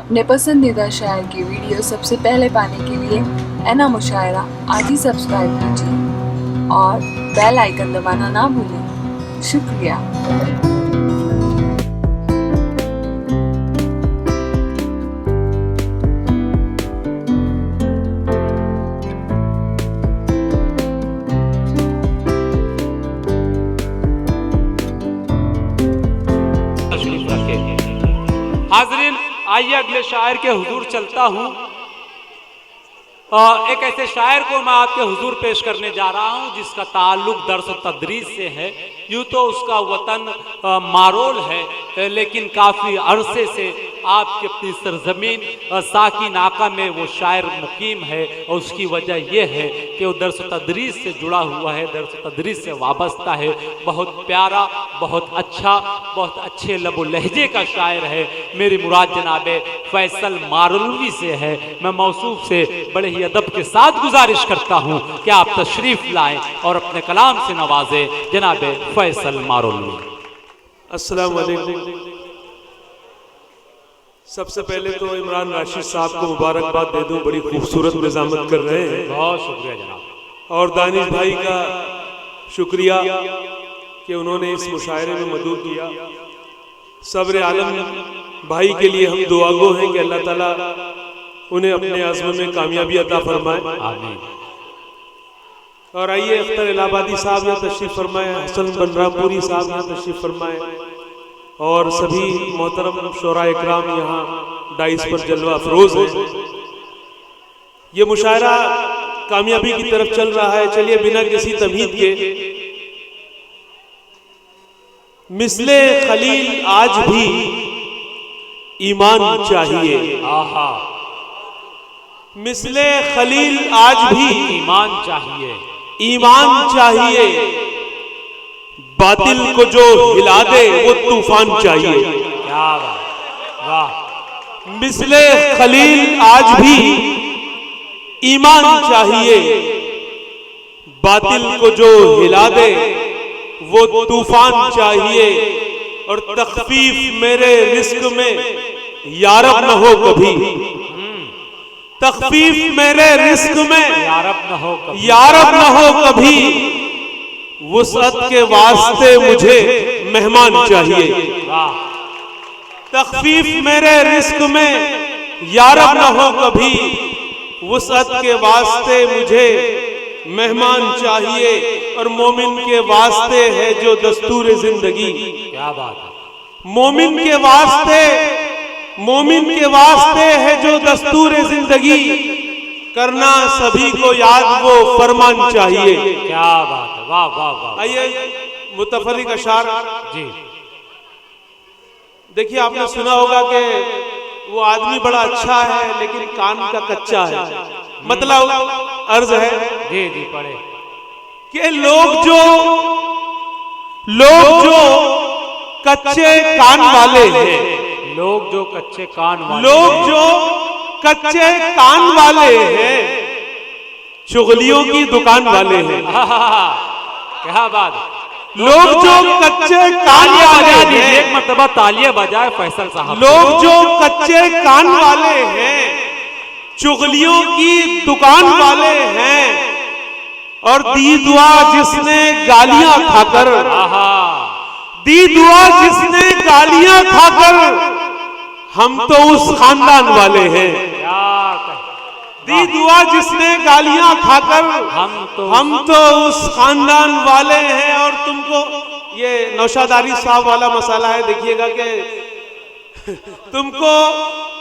अपने पसंदीदा शायर की वीडियो सबसे पहले पाने के लिए एना मुशायरा आज ही सब्सक्राइब कीजिए और बेल आइकन दबाना ना भूलें। शुक्रिया। हाज़रीन, आइए अगले शायर के हुजूर चलता हूँ। एक ऐसे शायर को मैं आपके हुजूर पेश करने जा रहा हूँ जिसका ताल्लुक दर्स व तदरीस से है। यूँ तो उसका वतन मारोल है, लेकिन काफ़ी अरसे से आपके अपनी सरजमीन साकी नाका में वो शायर मुकीम है, और उसकी वजह यह है कि वो दर्स व तदरीस से जुड़ा हुआ है, दर्स व तदरीस से वाबस्ता है। बहुत प्यारा, बहुत अच्छा, बहुत अच्छे लबो लहजे का शायर है। मेरी मुराद जनाब फैसल मारोलवी से है। मैं मौसूफ से बड़े ही अदब के साथ गुजारिश करता हूँ कि आप तशरीफ लाएं और अपने कलाम से नवाजें जनाब फैसल मारोलवी। अस्सलाम वालेकुम। सबसे पहले तो इमरान राशिद साहब को मुबारकबाद दे दूं, बड़ी खूबसूरत निज़ामत कर रहे हैं। बहुत शुक्रिया जनाब। और दानिश भाई का शुक्रिया कि उन्होंने इस मुशायरे में मदद किया। सब्र आलम भाई के लिए हम दुआगो हैं कि अल्लाह ताला उन्हें अपने आज़म में कामयाबी अता फरमाए। आमीन। और आइए अख्तर इलाहाबादी साहब यहाँ तशरीफ फरमाए, हसन बनरामपुरी साहब यहाँ तशरीफ फरमाए, और सभी मोहतरम शोरा इकराम यहाँ डाइस पर जलवा अफरोज है। ये मुशायरा कामयाबी की तरफ चल रहा है। चलिए बिना किसी तमहीद के, मिसले खलील आज भी ईमान चाहिए। आहा, मिसले खलील आज भी ईमान चाहिए। ईमान चाहिए। बातिल को जो हिला दे वो तूफान चाहिए। क्या बात, वाह। मिसले खलील आज भी ईमान चाहिए। बातिल को जो हिला दे वो तूफान चाहिए। और तखफीफ मेरे रिस्क में यारब न हो कभी। तखफीफ मेरे रिस्क में यारब न हो कभी। यारब न हो कभी। वुसअत के वास्ते मुझे मेहमान चाहिए। तखफीफ मेरे रिस्क में यारब न हो कभी। वुसअत के वास्ते मुझे मेहमान चाहिए। और मोमिन के वास्ते है जो दस्तूर जिंदगी। क्या बात है। मोमिन के वास्ते, मोमिन के वास्ते है जो दस्तूर जिंदगी। करना सभी को याद वो फरमान चाहिए। क्या बात है, वाह वाह वाह। आइए मुतफरिक अशार जी। देखिए, आपने सुना होगा कि वो आदमी बड़ा अच्छा है लेकिन कान का कच्चा है। मतलब अर्ज है जी जी, पढ़े कि लोग जो कच्चे कान वाले हैं, लोग जो कच्चे कान वाले, लोग जो कच्चे कान वाले हैं, चुगलियों की दुकान वाले हैं। क्या बात। लोग जो कच्चे कान वाले हैं, एक मर्तबा तालियां बजाए फैसल साहब। लोग जो कच्चे कान वाले हैं, चुगलियों की दुकान वाले हैं। और दी दुआ जिसने गालियां खाकर, दी दुआ जिसने गालियां खाकर, हम तो उस खानदान वाले हैं। दी दुआ जिसने गालियां खाकर, हम तो उस खानदान वाले हैं। और तुमको ये नौशादारी साहब वाला मसाला है, देखिएगा कि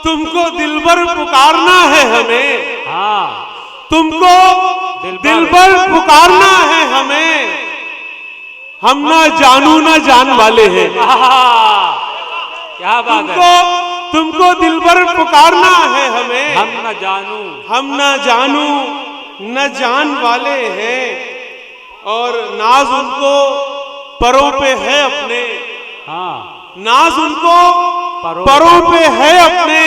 तुमको दिलबर पुकारना है हमें। हाँ, तुमको दिलबर पुकारना है हमें। हम ना जानू ना जान वाले हैं। क्या बात है। तुमको दिलबर पुकारना है हमें। हम न जानू, हम न जानू न जान वाले हैं। और नाज उनको परों पे है अपने। हाँ, नाज उनको परों पे है अपने।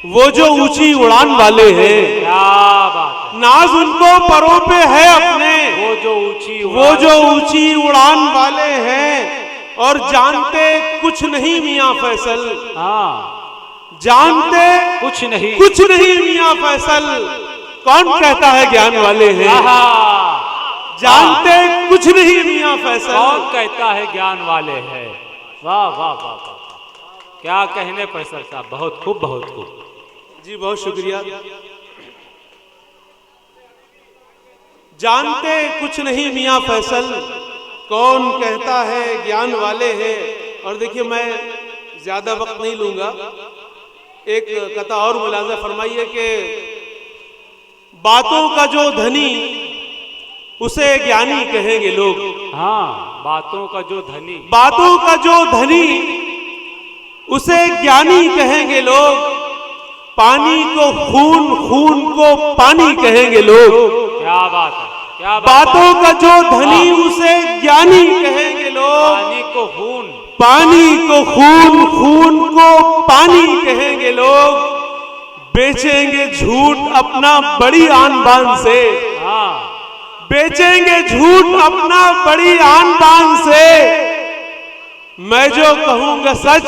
वो जो ऊंची उड़ान वाले हैं। क्या बात। नाज उनको परों पे है अपने। वो जो ऊंची उड़ान वाले हैं। और जानते कुछ नहीं मियां फैसल। हाँ, जानते कुछ नहीं मियां फैसल, कौन कहता है ज्ञान वाले हैं। जानते कुछ नहीं मियां फैसल, कौन कहता है ज्ञान वाले हैं। वाह वाह वाह वाह, क्या कहने फैसल साहब, बहुत खूब बहुत खूब जी, बहुत शुक्रिया। जानते कुछ नहीं मियां फैसल, कौन कहता है ज्ञान वाले हैं। और देखिए, मैं ज्यादा वक्त नहीं लूंगा, एक कथा और मुलाजा फरमाइए कि बातों का जो धनी उसे ज्ञानी कहेंगे लोग। हाँ, बातों का जो धनी, बातों का जो धनी उसे ज्ञानी कहेंगे लोग। पानी को खून, खून को पानी कहेंगे लोग। क्या बात है, क्या बातों का जो धनी उसे ज्ञानी कहेंगे लोग। पानी को खून, पानी को खून, खून को पानी कहेंगे लोग। बेचेंगे झूठ अपना बड़ी आन बान से। हाँ, बेचेंगे झूठ अपना बड़ी आन बान से। मैं जो कहूंगा सच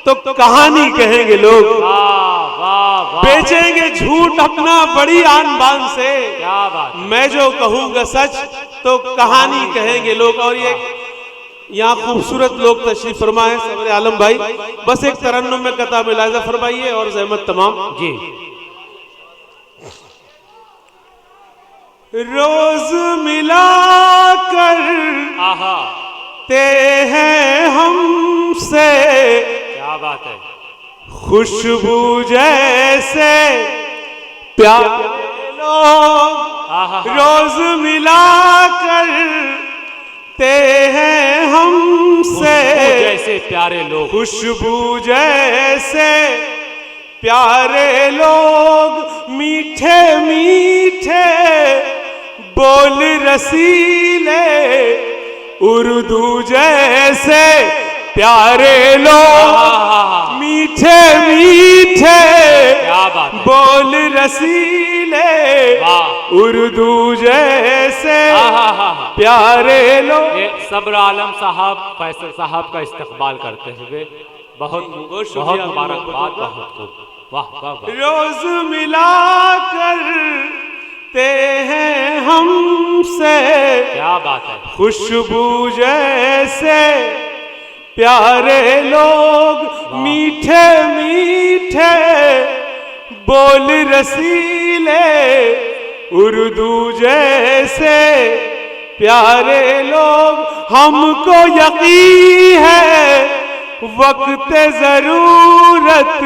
तो कहानी कहेंगे लोग। वाह वाह वाह, बेचेंगे झूठ अपना बड़ी आन बान से। क्या बात, मैं जो कहूंगा सच तो कहानी कहेंगे लोग। और ये यहाँ खूबसूरत लोग तशरीफ फरमा है, सबर आलम भाई, बस एक तरन्नुम में कथा मिलाजा फरमाइए और जहमत तमाम जी। रोज मिला कर आहा, ते हैं हमसे, क्या बात है, खुशबू जैसे प्यारे लोग। आहा, रोज मिला करते हैं हमसे, खुशबू जैसे प्यारे लोग, खुशबू जैसे प्यारे लोग। मीठे मीठे बोल रसीले, उर्दू जैसे प्यारे लोग। मीठे मीठे क्या बात है, बोल रसीले, वाह, उर्दू जैसे आहा, प्यारे लोग। ये सब्र आलम साहब, फैसल साहब का इस्तकबाल करते हुए बहुत बहुत मुबारकबाद, बहुत खूब, वाह वाह वाह। रोज मिला करते हैं हमसे, क्या बात है, खुशबू जैसे प्यारे लोग। मीठे मीठे बोल रसीले, उर्दू जैसे प्यारे लोग। हमको यकीन है वक्त जरूरत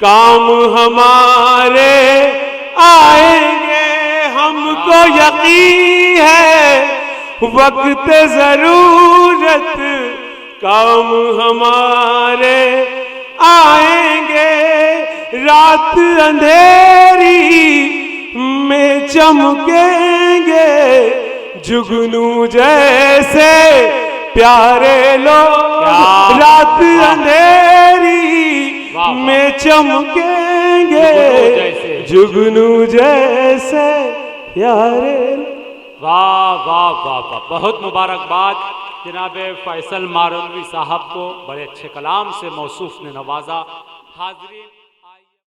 काम हमारे आएंगे। हमको यकीन है वक्त जरूरत काम हमारे आएंगे। रात अंधेरी में चमकेंगे, जुगनू जैसे प्यारे लोग। रात अंधेरी में चमकेंगे, जुगनू जैसे प्यारे। वाह वाह वाह वाह, बहुत मुबारकबाद जनाब फैसल मारलवी साहब को, बड़े अच्छे कलाम से मौसूफ ने नवाजा। हाजरीन।